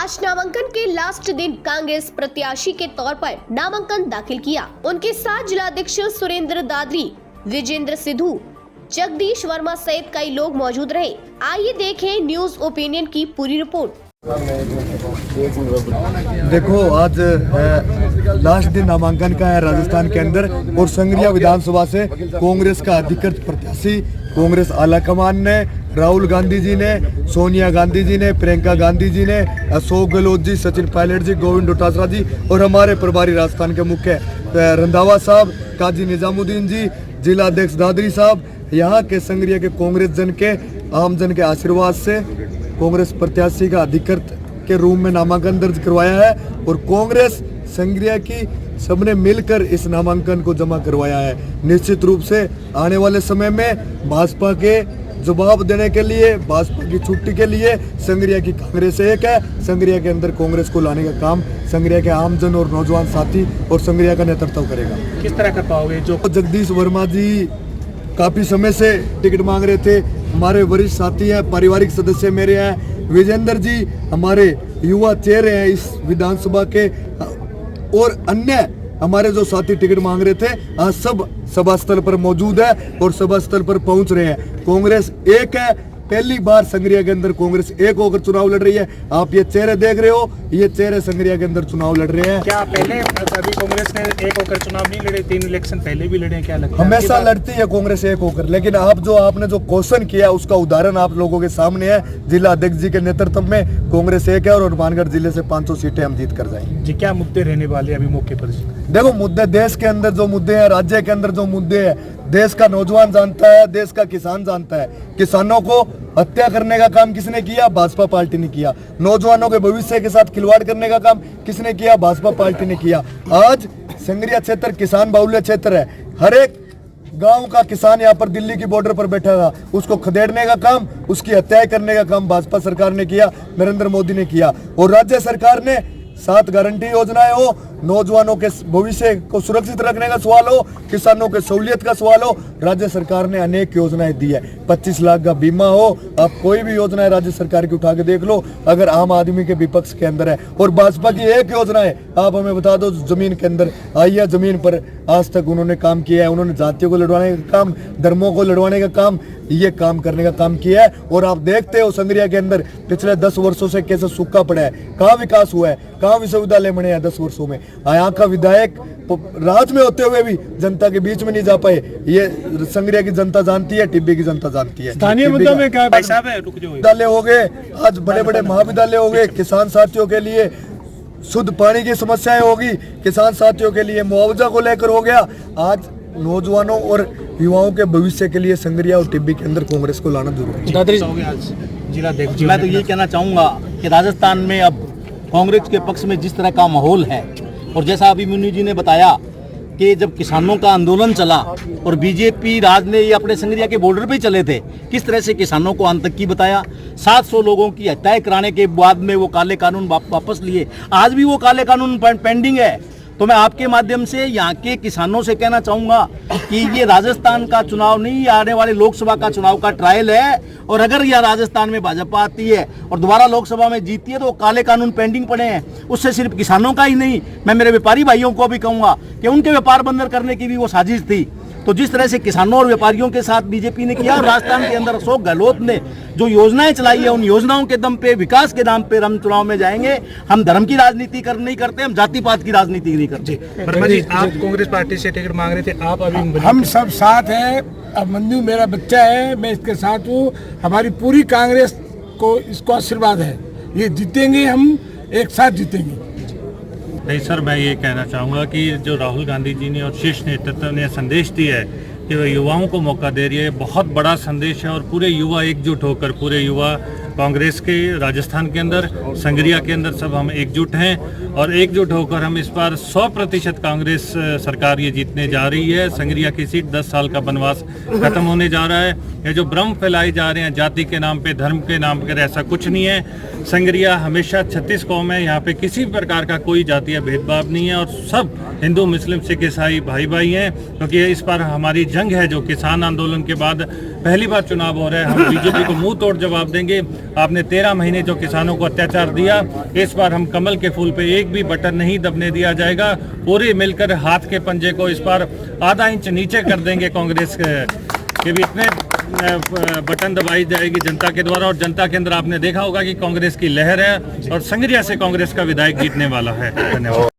आज नामांकन के लास्ट दिन कांग्रेस प्रत्याशी के तौर पर नामांकन दाखिल किया। उनके साथ जिलाध्यक्ष सुरेंद्र दादरी, विजेंद्र सिद्धू, जगदीश वर्मा सहित कई लोग मौजूद रहे। आइए देखें न्यूज ओपिनियन की पूरी रिपोर्ट। देखो, आज लास्ट दिन नामांकन का है राजस्थान के अंदर और संगरिया विधानसभा से कांग्रेस का अधिकृत प्रत्याशी कांग्रेस आलाकमान ने, राहुल गांधी जी ने, सोनिया गांधी जी ने, प्रियंका गांधी जी ने, अशोक गहलोत जी, सचिन पायलट जी, गोविंद डोटासरा जी और हमारे प्रभारी राजस्थान के मुख्य रंधावा साहब, काजी निजामुद्दीन जी, जिला अध्यक्ष दादरी साहब, यहाँ के संगरिया के कांग्रेस जन के आम जन के आशीर्वाद से कांग्रेस प्रत्याशी का अधिकृत के रूप में नामांकन दर्ज करवाया है और कांग्रेस संगरिया की सबने मिलकर इस नामांकन को जमा करवाया है। निश्चित रूप से आने वाले समय में भाजपा के जवाब देने के लिए, भाजपा की छुट्टी के लिए संगरिया की कांग्रेस एक है। संगरिया के अंदर कांग्रेस को लाने का काम संगरिया के आमजन और नौजवान साथी और संगरिया का नेतृत्व करेगा। किस तरह कर पाओगे? जो जगदीश वर्मा जी काफी समय से टिकट मांग रहे थे, हमारे वरिष्ठ साथी हैं, पारिवारिक सदस्य मेरे हैं। विजेंद्र जी हमारे युवा चेहरे हैं इस विधानसभा के और अन्य हमारे जो साथी टिकट मांग रहे थे आज सब सभा स्थल पर मौजूद है और सभा स्थल पर पहुंच रहे हैं। कांग्रेस एक है। पहली बार संगरिया के अंदर कांग्रेस एक होकर चुनाव लड़ रही है। आप ये चेहरे देख रहे हो, ये चेहरे संगरिया के अंदर चुनाव लड़ रहे हैं। क्या पहले अभी कांग्रेस ने एक होकर चुनाव नहीं लड़े? 3 इलेक्शन पहले भी लड़े हैं, क्या लगता है? हमेशा लड़ती है कांग्रेस एक होकर, लेकिन आपने जो क्वेश्चन किया उसका उदाहरण आप लोगों के सामने है। जिला अध्यक्ष जी के नेतृत्व में कांग्रेस एक है और हनुमानगढ़ जिले से 500 सीटें हम जीत कर जाएंगे। जी, क्या मुद्दे रहने वाले अभी मौके पर? देखो, मुद्दे देश के अंदर जो मुद्दे हैं, राज्य के अंदर जो मुद्दे हैं, देश का नौजवान जानता है, देश का किसान जानता है। किसानों को हत्या करने का काम किसने किया? भाजपा पार्टी ने किया। नौजवानों के भविष्य के साथ खिलवाड़ करने का काम किसने किया? भाजपा पार्टी ने किया। आज संगरिया क्षेत्र किसान बाहुल्य क्षेत्र है। हर एक गांव का किसान यहाँ पर दिल्ली की बॉर्डर पर बैठा था, उसको खदेड़ने का काम, उसकी हत्याएं करने का काम भाजपा सरकार ने किया, नरेंद्र मोदी ने किया। और राज्य सरकार ने 7 गारंटी योजनाएं हो, नौजवानों के भविष्य को सुरक्षित रखने का सवाल हो, किसानों के सहूलियत का सवाल हो, राज्य सरकार ने अनेक योजनाएं दी है। 25 लाख का बीमा हो, आप कोई भी योजना है राज्य सरकार की उठा के देख लो, अगर आम आदमी के विपक्ष के अंदर है। और भाजपा की एक योजना है, आप हमें बता दो, जमीन के अंदर आई है, जमीन पर आज तक उन्होंने काम किया है। उन्होंने जातियों को लड़वाने का काम, धर्मों को लड़वाने का काम, ये काम करने का काम किया है। और आप देखते हो संगरिया के अंदर पिछले 10 वर्षों से कैसे सूखा पड़ा है, कहाँ विकास हुआ है, कहाँ विश्वविद्यालय बने हैं 10 वर्षों में। यहाँ का विधायक राज में होते हुए भी जनता के बीच में नहीं जा पाए। ये संगरिया की जनता जानती है, टिब्बी की जनता जानती है। स्थानीय मुद्दों में क्या विद्यालय हो गए, आज बड़े बड़े महाविद्यालय हो गए, किसान साथियों के लिए शुद्ध पानी की समस्याएं होगी, किसान साथियों के लिए मुआवजा को लेकर हो गया। आज नौजवानों और युवाओं के भविष्य के लिए संगरिया और टिब्बी के अंदर कांग्रेस को लाना जरूरी है। मैं तो ये कहना चाहूँगा कि राजस्थान में अब कांग्रेस के पक्ष में जिस तरह का माहौल है, और जैसा अभी मुन्नी जी ने बताया कि जब किसानों का आंदोलन चला और बीजेपी राज ने ये अपने संगरिया के बॉर्डर पे चले थे, किस तरह से किसानों को आतंकी बताया। 700 लोगों की हत्याएं कराने के बाद में वो काले कानून वापस लिए। आज भी वो काले कानून पेंडिंग है। तो मैं आपके माध्यम से यहाँ के किसानों से कहना चाहूँगा कि ये राजस्थान का चुनाव नहीं, आने वाले लोकसभा का चुनाव का ट्रायल है। और अगर यह राजस्थान में भाजपा आती है और दोबारा लोकसभा में जीती है तो काले कानून पेंडिंग पड़े हैं। उससे सिर्फ किसानों का ही नहीं, मैं मेरे व्यापारी भाइयों को भी कहूँगा कि उनके व्यापार बंद करने की भी वो साजिश थी। तो जिस तरह से किसानों और व्यापारियों के साथ बीजेपी ने किया, और राजस्थान के अंदर अशोक गहलोत ने जो योजनाएं चलाई है, उन योजनाओं के दम पे, विकास के नाम पे हम चुनाव में जाएंगे। हम धर्म की राजनीति नहीं करते, हम जाति पात की राजनीति नहीं करते। वर्मा जी, आप कांग्रेस पार्टी से टिकट मांग रहे थे, आप अभी? हम सब साथ हैं। अब मंजू मेरा बच्चा है, मैं इसके साथ हूँ। हमारी पूरी कांग्रेस को इसको आशीर्वाद है, ये जीतेंगे, हम एक साथ जीतेंगे। नहीं सर, मैं ये कहना चाहूँगा कि जो राहुल गांधी जी ने और शीर्ष नेतृत्व ने संदेश दिया है कि वह युवाओं को मौका दे रही है, बहुत बड़ा संदेश है। और पूरे युवा एकजुट होकर, पूरे युवा कांग्रेस के राजस्थान के अंदर, संगरिया के अंदर सब हम एकजुट हैं और एकजुट होकर हम इस बार 100% कांग्रेस सरकार ये जीतने जा रही है। संगरिया की सीट 10 साल का बनवास खत्म होने जा रहा है। ये जो भ्रम फैलाए जा रहे हैं जाति के नाम पे, धर्म के नाम पर, ऐसा कुछ नहीं है। संगरिया हमेशा 36 कौम है, यहाँ पे किसी प्रकार का कोई जातीय भेदभाव नहीं है और सब हिंदू मुस्लिम सिख ईसाई भाई भाई हैं, क्योंकि इस बार हमारी जंग है जो किसान आंदोलन के बाद पहली बार चुनाव हो रहा है। हम बीजेपी को मुंह तोड़ जवाब देंगे। आपने 13 महीने जो किसानों को अत्याचार दिया, इस बार हम कमल के फूल पे एक भी बटन नहीं दबने दिया जाएगा। पूरे मिलकर हाथ के पंजे को इस बार आधा इंच नीचे कर देंगे कांग्रेस के भी इतने बटन दबाई जाएगी जनता के द्वारा। और जनता के अंदर आपने देखा होगा कि कांग्रेस की लहर है और संगरिया से कांग्रेस का विधायक जीतने वाला है। धन्यवाद।